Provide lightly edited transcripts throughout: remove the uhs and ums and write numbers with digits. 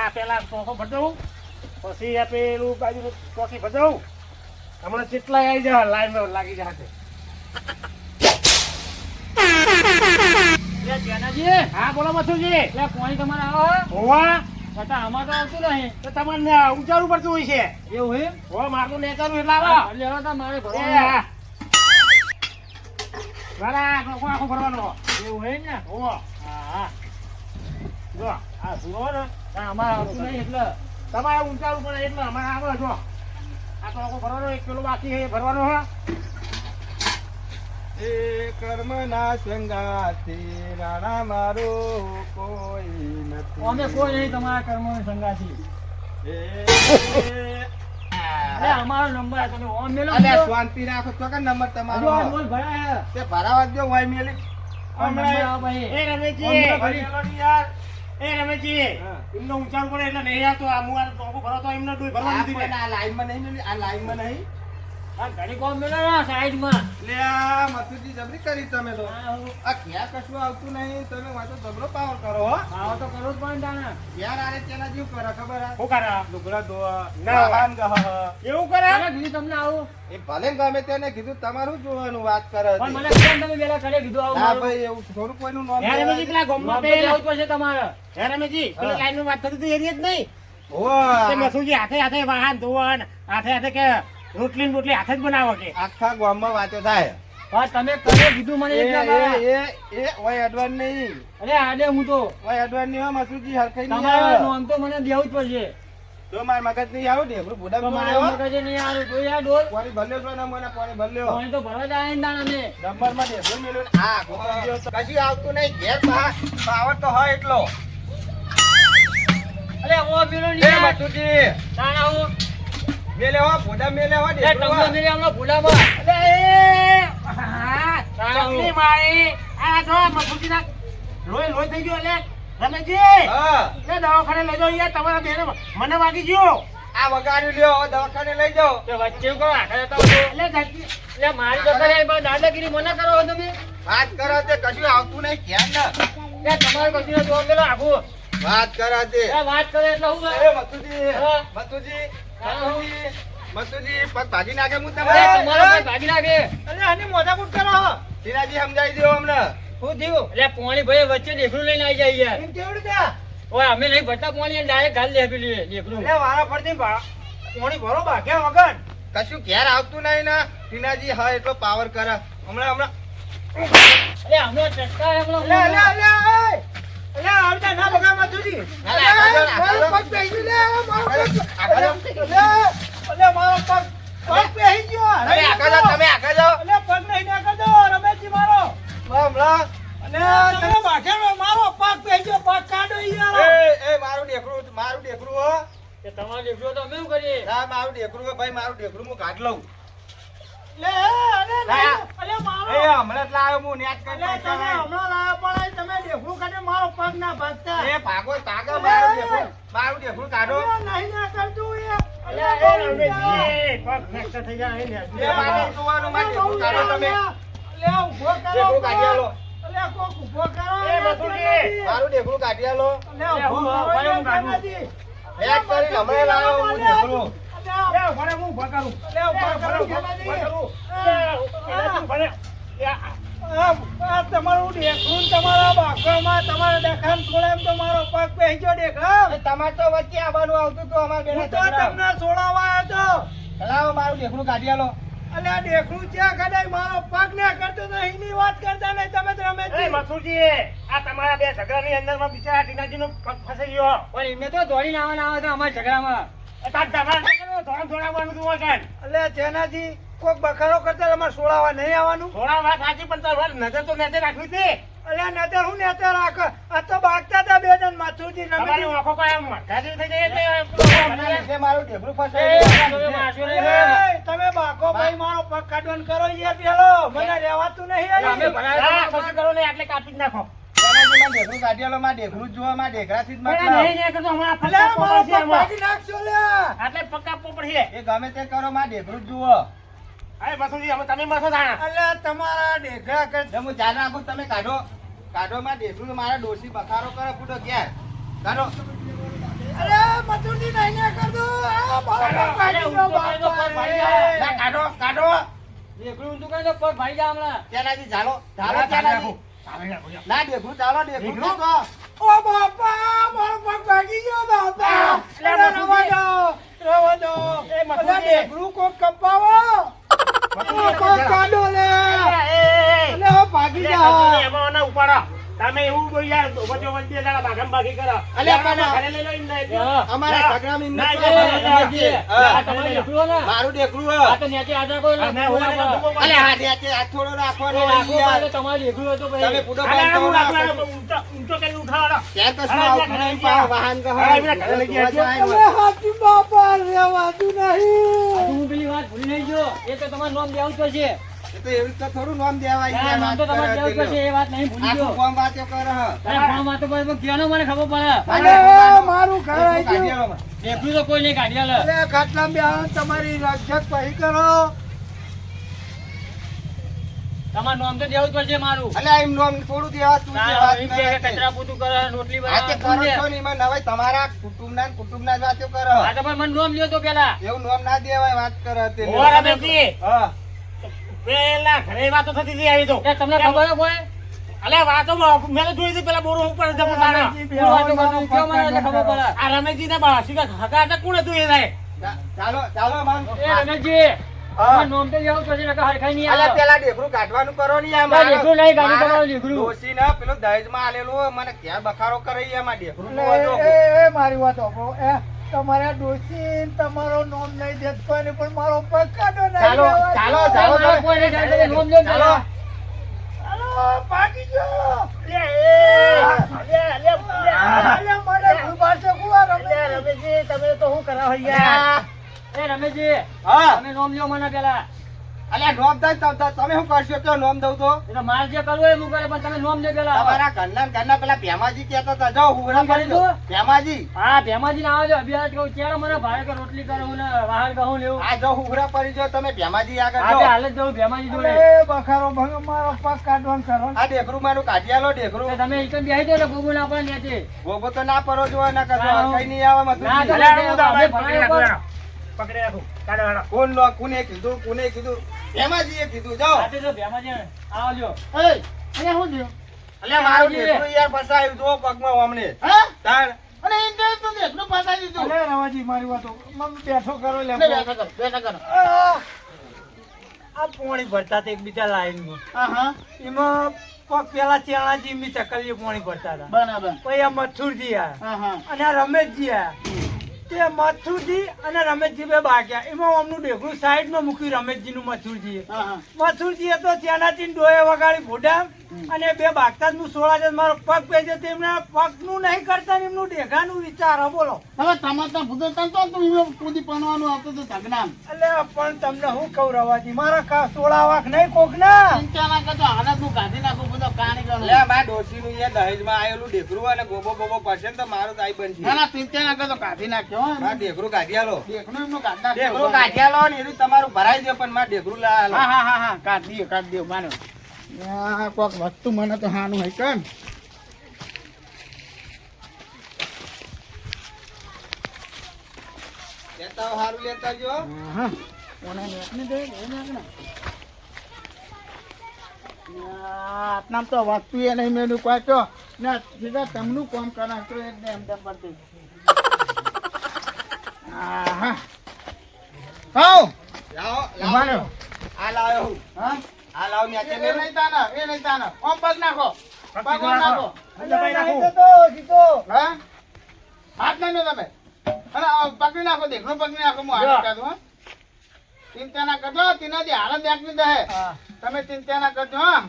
આ પેલા ચોખો ભરદઉં પછી આ પેલું બાજુ ચોકી ભરદઉં હમણાં કેટલા આવી જાય લાઈનમાં લાગી જશે. હા બોલો મથુરજી. પાણી તમારે આવે હોવા આમાં તો આવતું નહીં. તો તમારે ઉચારવું પડતું હોય છે. એવું એમ હો મારું નેચારું એટલે આવે. મારે એ ભરવાનું. હા. વાલા આખો ભરવાનો. એવું હોય ને હો હા હા જો આ જુઓ ને અમારે આવતું નહીં એટલે તમારે ઊંચાવું પડે એટલે અમારે આવે જો આ તો આખો ભરવાનો 1 કિલો બાકી છે એ ભરવાનો હે. એ કર્મના સંગાથી રાણા મારો કોઈ નથી. અમે કોઈ નહીં તમારા કર્મોની સંગાથી. અરે અમારો નંબર તમે ઓમ મેલો અલે શાંતિ રાખો તો કે નંબર તમારો બોલ ભરાય તે ભરાવા દો વાય મેલી હમણાં ભાઈ એ રમેશજી હમણાં ભરેલો નહીં યાર. એ રમેશજી હા. એમને ઊંચાવું પડે એટલે નહીં આવતો આ મુઆ તો આખો ભરો તો એમને ડોઈ ભરવાનું દીધી ને. આ લાઈનમાં નહીં મેલી આ લાઈનમાં નહીં આ ઘડી કોમ મેલો ના સાઈડમાં લે આ મથુજી જબરી કરી તમે તો આ ક્યાં કશું આવતું નહીં તમે વાતો જબરો પાવર કરો હો આવો તો કરવું જ પણ જાણે યાર આરે તેના જેવું કરે ખબર હે શું કરે? લુગડા ધોવા ના. વાહન ગહ એવું કરે? અરે બીજું તમને આવું એ ભલે ગમે તેને કીધું તમારું જોવાનું વાત કરે પણ હતી. મને કેમ તમે પેલા કરે કીધું આવું ના મારું? ભાઈ એવું થોડું કોઈનું નામ હે રમેશજી પેલા નામ ગામમાં તો પેલા જવું જ પડશે તમારે. હે રમેશજી પેલા હા. લાઈનમાં વાત થતી હતી એ જ નહીં. હોવા. તે મથુરજી હાથે હાથે વાહન ધોવન હાથે હાથે કે રોટલી ને બોટલી હાથે જ બનાવો કે. આખા ગામમાં વાતો થાય હા તમે કરે કીધું મને એ એટલા મારા. એ ઓય અડવાન નહીં અરે આડે હું તો ઓય અડવાન નહીં હો મસુજી હરખાઈ નહીં તમારા આવે નામ તો મને દેવું જ પડશે. જો માર મગજ નહીં આવું ને આપણું બુડા તો બોલે મારા હો મગજે નહીં આવે તો યાર ડોલ પાણી ભલ્યો છો ને મને પાણી ભલ્યો પાણી તો ભરવા જાય ને દાણા ને. નંબર માં દેખો મેલું ને આ ગોપાલજીઓ તો કશું આવતું નહીં ઘેર પાવર તો હોય એટલો અરે ઓ પેલો એ નહીં યાર. મસુજી દાણા હું મેલે હો બુડા મેલે હો એ દેખો તમને મેરે હમણાં ભૂલામાં. અલે એ હા ચકલી મારી આ જો મથુરજીના લોહી થઈ ગયો એટલે રમેશજી હા એ દવાખાને લઈ જાઓ યાર તમારા બેને મને વાગી ગયો. આ વગાડ્યું લ્યો હવે દવાખાને લઈ જાઓ તે વચ્ચે એવું કરો આખા જતા હોય તો. એટલે ધરતી એટલે મારી તો કરે પણ દાદાગીરી મને કરો છો તમે. વાત કરો તે કશું આવતું નહીં ઘેર ને એ તમારે કશું ને જોવા મેલો આખું. વાત કરો તે એ વાત કરે એટલે હું એ કરે? મસુજી હા. મસુજી હા. મસુજી મસુજી પગ ભાજી નાખે હું અરે તમને તમારો ભાઈ ભાગી નાખે. અરે આની મોઢાકૂટ કરો ટીનાજી સમજાવી દો અમને શું થયું? એટલે પોણી ભાઈ વચ્ચે દેખડું લઈને આવી જાય યાર. એમ કેવડું ત્યાં ઓય અમે નહીં ભરતા પોણી ડાયરેક્ટ ઘાલ દે પેલી દેખડું. વારા ફરતી પાણી ભરો બાગ્યા વગર કશું ઘેર આવતું નહીં ને ટીનાજી હા એટલો પાવર કરે હમણાં અરે હમણાં ચટકા હમણાં અલે અલે અલે અલે આવતા ના બગા મથુરજી મારો પગ બેહી ગયો લે મારો પગ તમે અલે મારો પગ બેહી ગયો આગળ જાઓ તમે આગળ જાઓ અલે પગ નહીં ના કરજો રમેશજી મારો હમણાં અલે તમે બાગ્યા મારો પગ બેહી ગયો પગ કાઢો યાર એ મારું ઢેકરું હો કે તમારે દેખડું તો અમે શું કરીએ? ના મારું ઢેકરું હો ભાઈ મારું ઢેકરું હું કાઢ લઉં લે અલે અલે મારો એ હમણાં જ લાવ્યો હું નેટ કરી અલે તમે હમણાં લાયા પણ તમે દેખું કાઢે મારો પગ ના ભાગતા એ ભાગો મારું ઢેકરું કાઢો અલે નહીં ના કરતું એ અલે રમેશજી, પગ ફ્રેક્ચર થઈ જાય એ મારે જોવાનું મારું ઢેકરું કાઢો તમે અલે ઉભો કરો ઢેકરું કાઢી આલો અલે કોક ઉભો કરો એ મથુરજી, મારું ઢેકરું કાઢી આલો અલે ઉભો કરો હું કાઢું. નેટ કરીને હમણાં લાવ્યો હું ઢેકરું અલે ભરે હું ઉભો કરું અલે ઉભો કરો તમારું દેખું તમારા બાકરમાં તમારા દેખામ છોડે એમ તો મારો પગ પહેજો દેખા તમારે તો વચ્ચે આવવાનું આવતું તો અમારે બેને હું તો તમને છોડાવવા આવ્યો લાવો મારું ઢેકરું કાઢી આલો અલે આ દેખું છે કદાચ મારો પગ ને કરતો તો એની વાત કરતા નહીં તમે તો રમેશજી મથુરજી આ તમારા બે ઝઘડાની અંદરમાં બિચારા ટીનાજીનો પગ ફસાઈ ગયો પણ એમને તો દોડીને આવવાના આવે તો અમારા ઝઘડામાં. અલે જેનાથી કોક બખારો કરતા તમારે છોડાવવા નહીં આવવાનું થોડા વાત સાચી પણ તાર નજર તો નેતે રાખવી હતી અલે નજર હું નેતે રાખ આ તો બાગતા હતા બે જણ માથુજી તમારી આંખો કોઈ આમ ગાડી થઈ જાય મારું ઢેકરું એ, ફસાઈ તમે મારશો નહીં. તમે બાકો ભાઈ મારો પગ કાઢવાનું કરો યાર પેલો મને રહેવાતું નહીં અમે ભરાયા તો પછી કરો ને એટલે કાપી જ નાખો ઢેકરું કાઢી આલો મારે ઢેકરું જ જોવા મારે ઢેકરાથી જ મતલબ અલે મારો પગ ભાગી નાખશો લે એ ગમે તે કરો મારે ઢેકરું જ જુઓ અલે તમારા ડેઘા કર હું ધ્યાન રાખું તમે કાઢો મારે ઢેકરું મારા ડોસી બખારો કરે ફૂટો ક્યાં કાઢો અરે મથુરજી નહીં ને કર દો આ મારો પગ ભાગી ગયો બાપા રે. ના, કાઢો કાઢો દેખડું ઊંધું કરી દો, પગ ભાઈ જા હમણાં. ત્યાંનાથી ચાલો ચાલો ત્યાંનાથી. ના દેખું ચાલો દેખું તો ઓ બાપા મારો પગ ભાગી ગયો બાપા. અરે રવા દો રવા દો. અરે ઢેકણું કોક કપાવો. પગ કાઢો લે. અરે ઓ ભાગી જા. તમે એવું બોલ્યા વચ્ચો વચ્ચે દાડા ભાગમ ભાગી કરો અલ્યા પણ ઘરે લઈ લો એમ નહીં. હા. અમારા સગરામી ના, નથી. ના, રમેશજી, હા. આ તમારું દેખડું ને? મારું દેખલું આ તો નેચે આધા કોઈ અને હું એને ધુમો અલે હાથ યાચે હાથ થોડો રાખવાનો રાખો નહીં યાર. એટલે તમારું દેખડું હતું તમે ભાઈ. પૂડો આને બાંધો હું ના રાખવાનો, આપો. ઊંચો કરી ઉઠાડો. ત્યાં કશું આવતું નહીં પાવ વાહન કહો. હા, એમને ઘરે લઈ ગયા છે. અરે હાથી બાપા રેવાતું આ તો નહીં. હું પેલી વાત ભૂલી નહીં ગયો. એ તો તમારું નામ દેવું જ પડશે. એ તો એવી રીતે થોડું નામ દેવાય હા, છે, નામ તો વાત તમારે કરે દેવું જ પડશે. તે એ વાત નહીં ભૂલી આખું ગયો. ગામ વાતો કરે હ. અરે ફોર્મ આ તો ભાઈ ક્યાંનો મને ખબર પડે. અરે મારું ઘર આવી કાઢી ગયું. આલો. દેખડું તો કોઈ નહીં કાઢી આલે. અરે ખાટલા બેહાડો તમારી રક્ષક પહી કરો. તમારું નામ તો દેવું જ પડશે મારું. અલે એમ નામ થોડું દેવા તું જે વાત એમ કરે કે છે. કચરા પોતું કરે, રોટલી આ તે કરો બનાવે. છો ને એમાં નવાઈ તમારા કુટુંબના જ વાતો કરે હ. આ તો પણ મને નામ લ્યો તો પેલા. એવું નામ ના દેવાય વાત કરે તે. ઓરા બેસી. હા પેલા ઘરે વાતો થતી હતી આવી તો એ તમને ખબર હે કોઈ? અલે વાતો મેં તો જોઈ હતી પેલા બોરો ઉપર જમો તારા. હું વાતો કરતો, કયો મને એટલે ખબર પડે. આ રમેશજી ને બાસી કા હગા હતા કોણ હતું એ થાય ચાલો ચાલો માન. એ રમેશજી, હા. તમારું નામ તો દેવું જ પડશે નકર હરખાઈ નહીં અલે આવે. પેલા ઢેકરું કાઢવાનું કરો ને યાર. ના, ઢેકરું નહીં કાઢી તમારું ઢેકરું. ડોશી ને પેલું દહેજમાં આલેલું મને ક્યાં બખારો કરે ઈ એમાં ઢેકરું એટલે જોવો છો. એ મારી વાત સાંભળો. તમારા ડોશી તમારો નામ નહીં દેત કોઈને પણ મારો પગ કાઢો નહીં ચાલો, દેવાય. ચાલો, એ ચાલો. મારા કોઈને જાણ કરે, નામ લ્યો ચાલો. પેલા. અલો, ભાગી ગયો. લે લે લે અલે મને ભૂલવા છે કુવા રમે. રમેશજી તમે તો શું કરાવો યાર એ રમેશજી, હા તમે નામ લ્યો મને પેલા. અલ્યા નોમ દઈ તમે શું કરશો કે નોમ દઉં તો એ તો માર જે કરવું હોય એ હું કરે, પણ તમે નામ લ્યો પેલા. તમારા ઘરના પેલા ભેમાજી કહેતા હતા જાઓ હુંરા કોણ કરી દો કીધું? ભેમાજી હા, ભેમાજી ના આવે છે, અભિયાન કહું, ચાલો મને ભાડે કે રોટલી કરે હું ને વાહણ કહું લેવું. આ જો હુંરા પડી જાઓ તમે ભેમાજી આગળ હા, તે જાઓ. હાલ જ જવું ભેમાજી જોડે. અલે બખારો ભંગ મારો પગ કાઢવાનું કરો. આ ઢેકરું મારું કાઢી આલો તો ઢેકરું તમે એકદમ બેસી જાઓ એટલે ભોગવું ના પડે નેચે. ગોગો તો ના પરો જો ના કરજો હા. કઈ નહીં આવે ના, મધુજી. તો- અલે હું તો હવે પકડી રાખું પકડી રાખું કાઢો કાઢો કોણ લો કોને કીધું ભેમાજીએ કીધું જાઓ. હા, તે જો ભેમાજી આવજો. એય, અરે શું થયું? અલ્યા મારું આવજે. ઢેકરું યાર ફસાયું જો પગમાં હમણે હા? તાણ અને એમ કહે તો ઢેકણું ફસાઈ દીધું. અલે રવાજી મારી વાતો મમ્મી બેઠો કરો લે. બેઠા કરો. આ પોણી ભરતા હતા એકબીજા લાઈનમાં. હા, હા, એમાં કોક પેલા ચેણાજી મી ચકલીએ પોણી ભરતા હતા. બરાબર. પછી આ મથુરજી આયા હા, હા. અને આ રમેશજી આયા. તે મથુરજી અને રમેશજી બે બાગ્યા. એમાં અમનું ઢેકણું સાઈડમાં મૂક્યું રમેશજીનું મથુરજીએ. હા, હા. મથુરજીએ તો ત્યાંનાથી ડોએ વગાડી ભોડા અને બે બાગતા જ હું સોળા છે મારો પગ પેજે તેમના પગનું નહીં કરતા ને એમનું ઢેગાનું વિચાર બોલો. હવે તમારે ભૂતો તંતો તું એમાં કૂદી પાનવાનું આવતું હતું ઝગડામ. એટલે પણ તમને હું કહું રવાજી મારા સોળા વાક નહીં કોક ના. ચિંતા ના કરતો, હાલત હું કાઢી નાખું બધો કાણી ગયો. લે મારા ડોશીનું યાર દહેજમાં આયેલું ઢેકરું અને ગોબો પડશે ને તો મારું તો આઈ બનશે. ના, ના, ચિંતા ના કરતો, કાઢી નાખ્યો. હો. મારે ઢેકરું કાઢી આલો દેખનું એમનું કાઢી નાખ્યો. ઢેકરું કાઢી આલો ને એનું તમારું ભરાઈ દો પણ મારે ઢેકરું લા આલો. હા, હા, હા, હા, કાઢી દો, માનો. કોક વસ્તુ મને તો હાનું હોય કેમ? લેતા આવો, હારું લેતા આવજો. હા, કોને નાખને દે, એ નાખને. આટલામ તો વસ્તુ એ નહીં મેળ્યું કોઈ તો ને સીધા તમનું કામ કરાવતો એટલે એમ તેમ પડતી. આહા. હાઉ. લાવો, ઉભા લાવો. રહો. આ લાવ્યો હું. હા? આ લાવો ને એ આચે નહીં મેલું. તાના, એ નહીં તાના. ઓમ પગ નાખો. પગ ઓમ નાખો. અલે નહીં જતો, સીધો. હા? હાથ નહીં લો તમે. અને આ પકડી નાખો, દેખનો પકડી નાખો, હું હાથ કાઢું, હા? ચિંતા ના કરજો, તેનાથી હાલત એકની દે. હા. તમે ચિંતા ના કરજો, હા?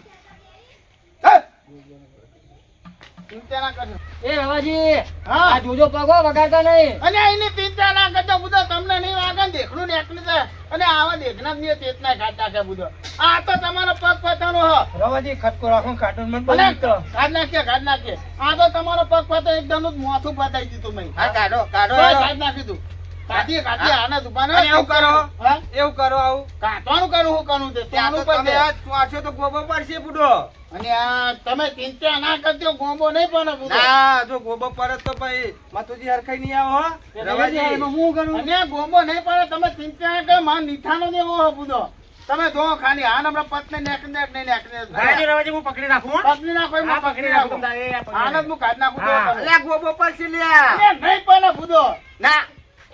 ચિંતા ના કરજો. એ રવાજી, હા. આ જોજો પગો વગાડતા નહીં. અને એની ચિંતા ના કરજો, બુધો તમને નહીં વાગે ને દેખનું ને એકલું છે. અને આવા દેખના જ નહીં ચેતના ખાતા છે બુધો. આ તો તમારો પગ પતાનો હ. રવાજી ખટકો રાખો કાર્ટૂન મને અને બોલી તો. કાઢ નાખીએ. આ તો તમારો પગ પતા એકદમ જ મોથું પતાઈ દીધું મેં. હા કાઢો કાઢો બસ, હાલો. કાઢ નાખી તું. કાઢીએ આના દુકાને અને એવું કરો. હા? એવું કરો આવું કાઢવાનું કરું હું કરું તે ત્યાં તો ત્યાંનું તમે પર આ ચોરશો તો ગોબો પડશે બુડો. અને આ તમે ચિંતા ના કરજો ગોંબો નહીં પણ બધો ના જો ગોબો પડે તો ભાઈ મતુજી હરખાઈ નહીં આવો હો. રવાજી. એમાં હું કરું અને ગોંબો નહીં પડે તમે ચિંતા ના કરો માં નીઠાનો દેવો હો બધો તમે જો ખાલી આ હમણાં પતને નેક નહીં રાજી રવાજી હું પકડી રાખું હો. પકડી નાખો એમાં હા, પકડી પકડી નાખો રાખું તારે, આ પકડી આનંદ હું કાઢી નાખું તો હા. તમે. અલ્યા ગોબો પડશે લ્યા. અરે નહીં પણ બધો ના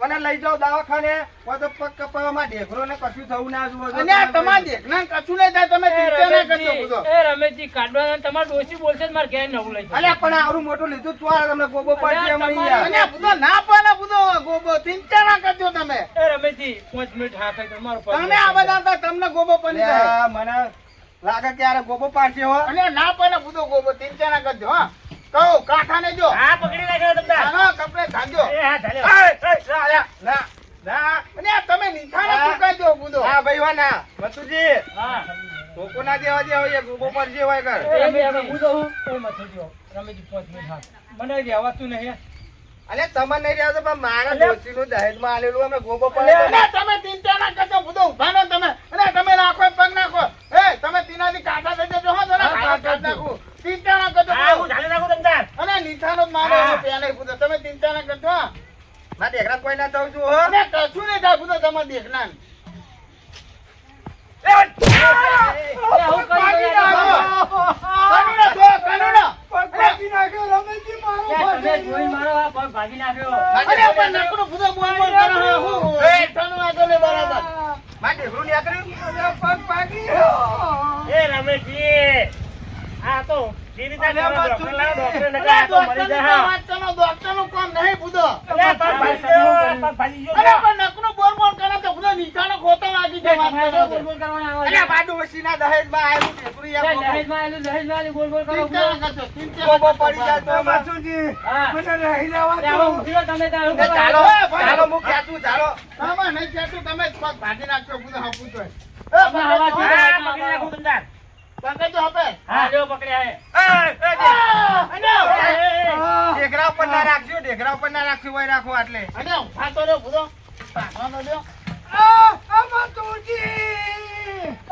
મને લઈ જાઓ દવાખાને કોઈ તો પગ કપાવામાં ઢેકરો ને કશું થવું ના જોઈએ. અને આ તમારે દેખના કશું નહીં થાય તમે ચિંતા ના કરજો બધો રમેશજી કાઢવાના તમારે ડોશી બોલશે મારે ઘેર નવું લઈ અલ્યા પણ આવડું મોટું લીધું ચોર તમને ગોબો પડશે એમ નહીં યાર. અને બધો ના પણ બધો ગોબો ચિંતા ના કરજો તમે રમેશજી 5 મિનિટ હા થાય તમારો તમે આ બધા હતા, તમને ગોબો પડી જાય અલ્યા, મને લાગે કે યાર ગોબો પાડશે હો. અને ના પણ બધો ગોબો ચિંતા ના કરજો હા કહો કાંઠાને જો હા પકડી રાખ્યો તમને. આનો કપડે ધાંજો એ હા ચાલ્યો. ના ના અને આ તમે નીઠાને ચૂકાઈ દો બધો ના ભાઈ હો ના મતુજી હા ધોકો ના દેવા દેવા એ ગોબો પડશે હોય કર. હું તો હું એ મત જો રમેશજી 5 મિનિટ હા મને રહેવાતું નહીં અલ્યા તમે નહીં રહ્યા તો પણ મારા ડોશીનું દહેજમાં આલેલું અમે ગોબો પડે અને તમે ચિંતા ના કરજો બધો ઉભા રહો તમે અને તમે નાખો પગ નાખો એ તમે તીનાથી કાંઠા થઈ જજો હો જરા કાઢી નાખું ચિંતા ના કરજો હા હું ચાલી રાખું તમને. અને નીઠાનો જ મારો હા. પેલે બધો તમે ચિંતા ના કરજો હા ના ઢેકરા કોઈ ના થવું છું હો. અને કશું નહીં થાય બધો તમે દેખના તમે જોઈ મારો આ પગ ભાગી નાખ્યો અરે પણ નકરું બધો બોલ બોલ કરો હે હું નીઠાનો આગળ ને બરાબર મારે ઢેકરું નીકળ્યું. પગ ભાગી ગયો. એ રમેશજી આ તો સીધી તાર ડોક્ટર લાવો, ડોક્ટર ને કહે અરે આ તો મરી જાય હા. ડોક્ટરનું કામ નહીં બધો અરે પગ ભાગી ગયો, પગ ભાગી ગયો. અરે પણ નકરું બોલ બોલ કરે તો બધો નીઠાનો ખોટો લાગી જાય વાત તમારે કરો તો ગોળ ગોળ કરવાના આવે અલ્યા મારા ડોશીના દહેજમાં આયેલું ઢેકરું યાર ગોબો. દહેજમાં આવેલું ગોળ ગોળ કરો ચિંતા ના કરજો ચિંતા ગોબો ના પડી જાય તો કરજો. મથુજી, હા. મને રહી જવા હવે દો. ઉઠી લો તમે તાર એ ચાલો ચાલો હું ખેંચું ચાલો. આમાં નહીં કહેતું તમે જ પગ ભાજી નાખજો બધો હપું તોય. તમે હવા હા, થી પકડી રાખું તમને. પકડજો હવે. હા જો પકડ્યા હે ઢેકરા ઉપર ના રાખજો, ઢેકરા ઉપર ના રાખજો, હોય રાખો આટલે. અને ઊભા તો રહ્યો બધો. પાછળનો રહ્યો. મથુજી,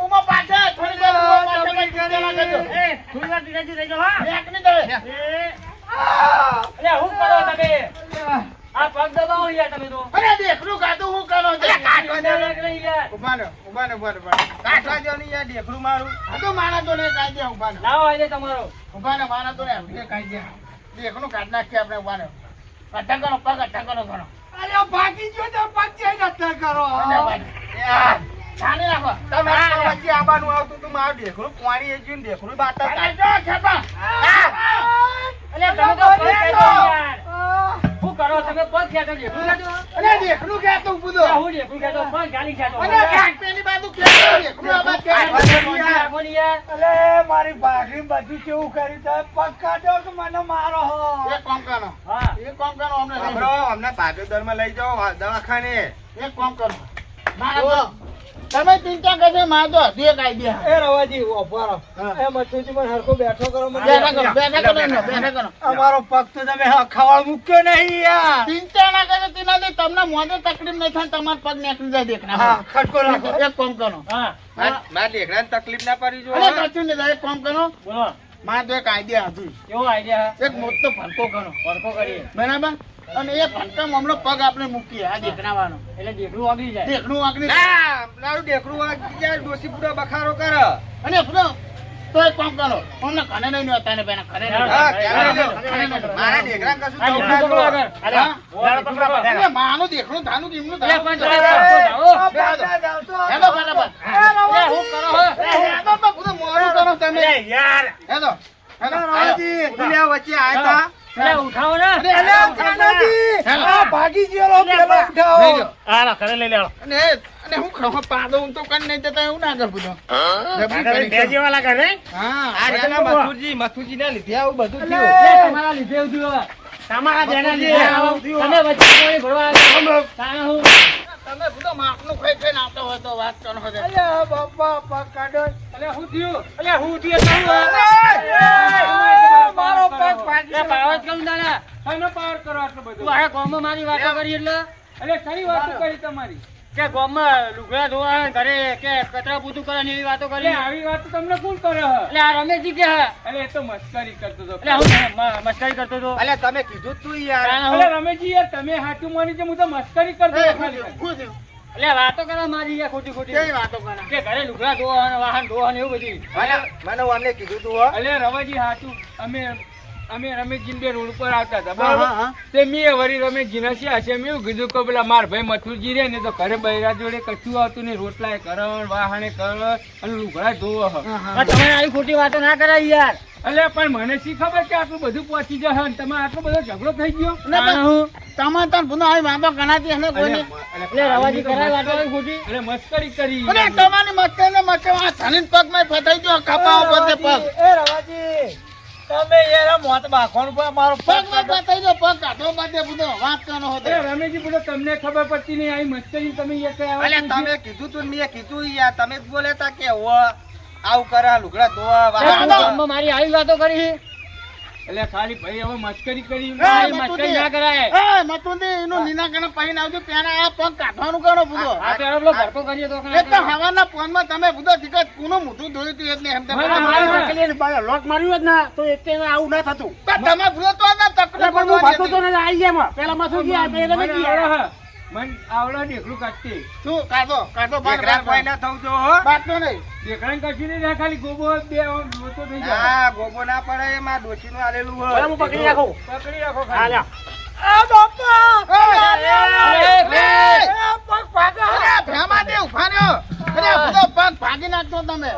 ઉમાં પાછળ, થોડી વાર ઉમાં પાછળ, કઈ ચિંતા ના કરજો. એ થોડી વાર ધીરેથી રહેજો હા. નેક નહીં દે. એ અરે હું કરો તમે આ પગ દબાવો યાર તમે તો અરે દેખલું કાઢું હું કરો છો? કાઢવા દે. યાર ઉભા રહો, ઉભા રહો, ઉભા રહો, ઉભા રહો. કાઢવા દો ને યાર ઢેકરું મારું. આ તો મારા તો નહીં કાઢી દે ઊભા ને. લાવો આજે તમારો ઊભા ને મારા તો નહીં હવે કાઢી દે. દેખલું કાઢી નાખીએ આપણે ઊભા ને. અઠ્ઠા કરો પગ અઠ્ઠા કરો ઘણો. અરે ભાગી ગયો તો પગ જઈને અત્યારે કરો. યાર, છાણી નાખો. તમે આ વચ્ચે આવવાનું આવતું તું મારું ઢેકરું પાણી એ જ્યું ને ઢેકરું બાતા અરે કાઢ. જો ખેપા. અરે તમે તો પગ ખેંચો યાર શું કરો તમે પગ ખેંચો ઢેકું ખેંચો અરે દેખલું ખેતું બધું. હું ઢેકું ખેંચો પગ ગાલી ખેંચો અને કાંઈક પેલી બાજુ ખેતું, દેખલું આ બાજુ ખેતું. રાખો ને યાર અરે મારી ભાખરી બધું કેવું કર્યું તમે પગ કાઢો કે મને મારો હો. એક કામ કરો. હા એક કામ કરો અમને લઈ સાંભળો, અમને ભાગોદરમાં લઈ જાઓ દવાખાને. જાઓ. એક કામ કરો. મારા તો તમે ચિંતા કરજો માર તો હજી એક આઈડિયા. એ રવાજી ઉભા રહો. એ મથુજી મને હરખો બેઠો કરો મને. બેઠા કરો એમને, બેઠા કરો. અમારો પગ તો તમે ખવાળ મૂક્યો નહીં યાર. ચિંતા ના કરો તેનાથી તમને મોઢે તકલીફ નહીં થાય તમારા પગ નીકળી જાય દેખના. હા ખટકો રાખો. એક કામ કરો. હા મારા ઢેકરાને તકલીફ ના પડી જો. અરે કશું નહીં થાય. એક કામ કરો. બોલો મારે તો એક આઈડિયા હતું. કેવો આઈડિયા એક મોટો ભડકો કરો. પડકો કરીએ બરાબર. અને એ ભડકામાં હમણાં પગ આપણે મૂકીએ આ દેખનાવાનો. એટલે ઢેકડું વાગી જાય દેખનું વાંકડી. ના, મારું ઢેકરું વાગી જાય, ડોશી પૂરો બખારો કરે. અને પેલો તો એક કામ કરો. અમને કને નહીં હતા ને બેના કને નહીં. હા, ક્યારે લ્યો? મારા ઢેકરાને કશું આ થવું ઢેકડું ના પકડો જોઈએ. આગળ. હા? લાડો પકડો પકડો. એટલે માનું દેખનું થાનું કે એમનું અરે થાનું. પણ તમે જાઓ. આ ભાગતા જાઓ તો. હેલો બરાબર. અરે હું કરો હો હેલો તો બધું મોડું કરો તમે. અરે યાર હેલો. હેલો. રવાજી, ઉલ્યા વચ્ચે આયા તા. અરે ઉઠાવો ને અરે, અરે કાનાજી, આ ભાગી ગયેલો પેલો ઉઠાવો. લઈ જાઓ. આ ઘરે લઈ લેવો. અને હું ખાવા પાડો હું તો કન નહીં જતા એવું ના કર બધું. આગળ બે જેવા લાગે ને હા. આ રહ્યા મથુરજી ના લીધે આવું બધું અલે, થયું. તમારા લીધે ઉઠ્યું તમારા બેના તમે લીધે આવું થયું. વચ્ચે કોઈ ભરવા આવ્યા. તાણે હું તમે બધું માપનું ખાઈ ખાઈને આવતો હોય તો વાત કરો છો. અલે બાપા પગ કાઢો. અલે હું થયું અલે હું થયું મારો પગ ભાગી પાવર કેમ દાડા તમે પાવર કરો આટલું બધું તું આ કોમમાં મારી વાતો કરી એટલે એટલે કઈ વાતો કરી તમારી કે ગામમાં લુગડા ધોવા ઘરે કે કચરા પૂતું કરે એવી વાતો કરી આવી વાતો તમને કોણ કરે એટલે આ રમેશજી કે એટલે એ તો મસ્કરી કરતો હતો એટલે હું મસ્કરી કરતો હતો અલ્યા તમે કીધું તું યાર એટલે રમેશજી યાર તમે સાચું માની છે હું તો મસ્કરી કરતો હતો ખાલી. એટલે વાતો કરવા મારી યાર ખોટી ખોટી કેવી વાતો કરે કે ઘરે લુગડા ધોવા અને વાહન ધોવા ને એવું બધું મને અમને કીધું તું હો એટલે રવાજી સાચું અમે રમેશજી બે રોડ ઉપર આવતા હતા હા, બરાબર હા. તે મેં વળી રમેશજી ના છે મેં એવું કીધું કે પેલા માર ભાઈ મથુરજી રે ને તો ઘરે બૈરા જોડે કશું આવતું નહીં રોટલા કરણ વાહણે કરણ અને લુગડા ધોવા તમે આવી ખોટી વાતો ના કરાય યાર એટલે પણ મને શી ખબર કે આટલું બધું પહોંચી જશે અને તમે આટલો બધો ઝઘડો થઈ ગયો તમારે તાર ભૂનો આવી વાતો ગણાતી હશે કોઈને એટલે રવાજી કરાય વાતો આવી ખોટી એટલે મસ્કરી કરી અરે તમારી મક્કે ને મક્કે આ ધણીન પગમાં ફસાઈ ગયો કપાવા બધે પગ એ રવાજી તમે યાર મોત બાખોન પર મારો પગમાં ફસાઈ ગયો પગ કાઢો બધે બધો વાત કરનો હતો અરે રમેશજી બોલો તમને ખબર પડતી નહીં આવી મસ્કરી તમે યાર કઈ અલ્યા તમે કીધું તું મેં કીધું યાર તમે જ બોલે તા કે આવું કરા લુગડા ધોવા વાહન મારી આવી વાતો કરી એટલે ખાલી ભાઈ હવે મસ્કરી કરી મસ્કરી ના કરાય એ મતુંદી એનું નિરાકરણ પહીને આવજો પેલા આ પગ કાઢવાનું કરો બધો આ તો પેલો ભરતો કરીએ તો એ તો હવાના ફોનમાં તમે બધો ટિકટ કુનું મોઢું ધોયું તું એટલે એમ લોક માર્યું જ ના તો એક આવું ના થતું તમે ભૂલો તો ના તકલીફ પણ હું ભાગતો તો ને આવી ગયા પેલા માં શું ગયા પેલા મને નથી ગયા મન આવડા ઢેકલું કાઢતી શું કાઢો કાઢો દેખરા કોઈ ના થવું જો હો બાટલો નહીં ઢેકડાને કશું નહીં થાય, ખાલી ગોબો બે આમ લોચો થઈ જાય હા ગોબો ના પડે એમાં ડોશીનું આલેલું હોય હું પકડી રાખું પકડી રાખો હા ખાલી લ્યા ભ્રામાથી ઉભા રહ્યો અરે બધો પગ ભાગી નાખતો તમે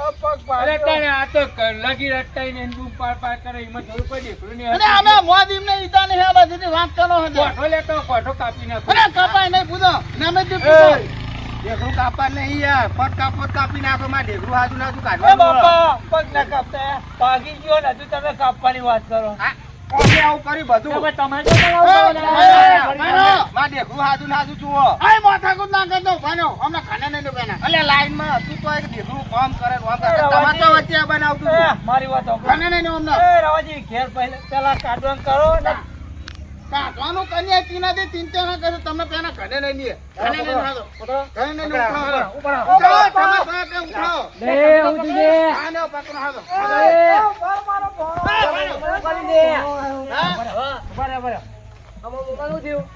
અરે તારે આ તો લગી રટાઈને એને બૂમ પાડ પાડ કરે એમાં થોડું કોઈ ઢેકલું નહીં અરે અમે મોદ એમને ઈતા નહીં આ બધીની વાત કરો હતો કોઠો લેતો કોઠો કાપી નાખો અરે કપાય નહીં પૂછો નમે જ પૂછો ઢેકરું કાપવા નહીં યાર પગ કાપો તો કાપી નાખો માં ઢેકરું હાજુ નાજુ એ કાઢવાનું બાપા પગ ના કાપતા ભાગી ગયો ને હજુ તમે કાપવાની વાત કરો અમે આવું કરી બધું તમે તો માં ઢેકરું હાજુ નાજુ જુઓ આય માથાકૂટ ના કરતો ભાનો અમને ખાને નહીં ડૂબેના અલ્યા લાઈન માં તું તો એક ઢેકરું કામ કરે કામ કરે તમારે તો વચ્ચે બનાવતું હતું. મારી વાત ખાને નહીં અમને રવાજી ઘેર પેલા કાઢવાનું કરો ને કાઢવાનું કન્યા તીનાથી ચિંતા ના કરો તમે પેલા ખાને નહીં લે ખાને નહીં ખાધો ખાને નહીં ઉઠાવો ઉઠાવો તમે સાકે ઉઠાવો લે આવતી દે આનો પકડો હાલો બરાબર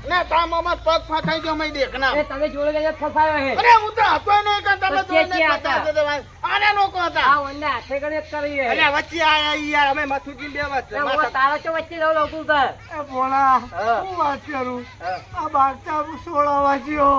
ના તામમાં પગ ફસાઈ ગયો મેં દેખના તમે જોડે લઈને ફસાયો હે અરે હું તો હતો નહીં કે તમે તો નહીં ક્યાં પતા હતા? છે આને નોકો હતા આ વંદે હાથે ગણે કરી હે અલ્યા વચ્ચે આયા ઈ યાર અમે મથુજી બે વચ્ચે તારો તો વચ્ચે લવ લવતું તો એ ભોળા હું વાત કરું આ બાગતા સોળાવાજીઓ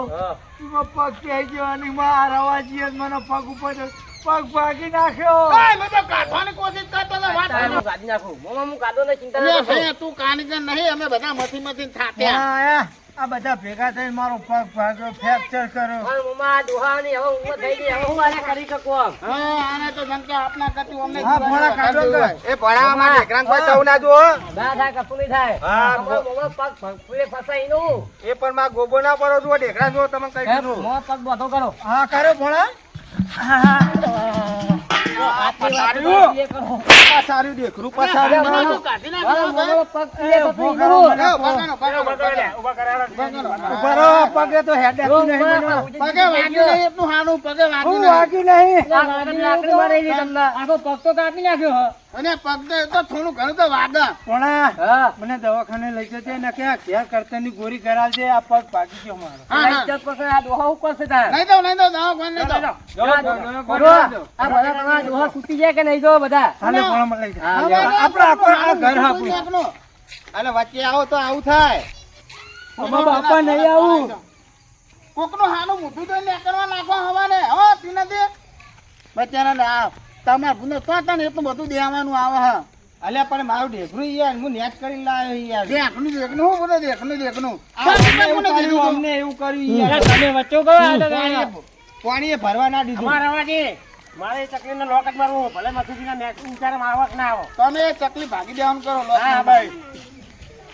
એમાં પગ થઈ ગયો અને માં રવાજીએ જ મને પગ ઉપર પગ ભાગી નાખ્યો ઓય મેં તો કાઢવાની કોશિશ કરતો હતો વાત કરો કાઢી નાખું મોમા હું કાઢો ને ચિંતા લે ના કરશો ભૈયા તું કાનીગર નહીં અમે બધા મથી થાપ્યા આ બધા ભેગા થઈને મારો પગ ભાગ્યો ફ્રેક્ચર કર્યો પણ મોમા દોહાની હવે ઉંમર થઈ ગઈ હવે હું આને કરી શકું આમ હા આને તો જનકે આપના કરતી અમને હા ભોળા કાઢો કાઢો એ ભણાવવામાં ઢેકરાં કોઈ જવું ના જો ના થાય કશું નહીં થાય હા, મોમા પગ ફૂલે ફસાઈ નું એ પણ માં ગોબો ના પડો જો ઢેકરા જો તમે કઈ દીધું મોમા પગ બધો કરો હા કર્યો ભોળા પસાર્યું પસાર્યું ઢેકરું પસાર્યું તું કાઢી નાખ મોમા પગ ફૂલે એ ફસાઈ ભોગરો નું મને ઉભા કરો પગે તો હેડ નહીં મને પગે વાગ્યું નહીં એટલું હાનું પગે વાગ્યું હું નહીં વાગી નહીં લાકડી મારેલી તમને આખો પગ તો કાપી નાખ્યો હો અને પગ તો થોડું ઘણું તો વાગા ભોળા હા મને દવાખાને લઈ જજે ને કે આ ઘેર કરતાની ગોળી કરાવજે આ પગ ભાગી ગયો મારો હા હા ઇજ્જત પાસે આ દોહા ઉપર છે તાર નહીં તો દવા કોણ નહીં તો આ બધા તમારા દોહા છૂટી જાય કે નહીં જો બધા હાલે ભોળા લઈ જા હવે આપણે આ ઘર આપણું આપણું અલે વચ્ચે આવો તો આવું થાય અમારા બાપા નહીં આવું કોકનું હાનું મોઢું તો કરવા નાખો હવાને હો પીનાથી બચારા ને આ તમાર ભૂનો તો હતા ને એટલું બધું દેવાનું આવે હા અલ્યા પણ મારું ઢેકરું યાર હું નેટ કરીને લાવ્યો યાર દેખનું હું બધું દેખનું અમને એવું કર્યું યાર તમે વચ્ચો કરો પાણીએ ભરવા ના દીધું મારે ચકલીને લોક જ મારવું ભલે મથુજીના મેચ ઉચારે મારવા કે ના આવો તમે ચકલી ભાગી દેવાનું કરો હા ભાઈ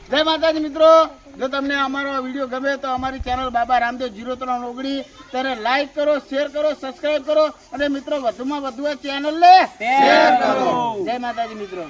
જય માતાજી મિત્રો જો તમને અમારો વિડીયો ગમે તો અમારી ચેનલ બાબા રામદેવ 0319 તેને લાઈક કરો શેર કરો સબસ્ક્રાઇબ કરો અને મિત્રો વધુમાં વધુ આ ચેનલ ને શેર કરો જય માતાજી મિત્રો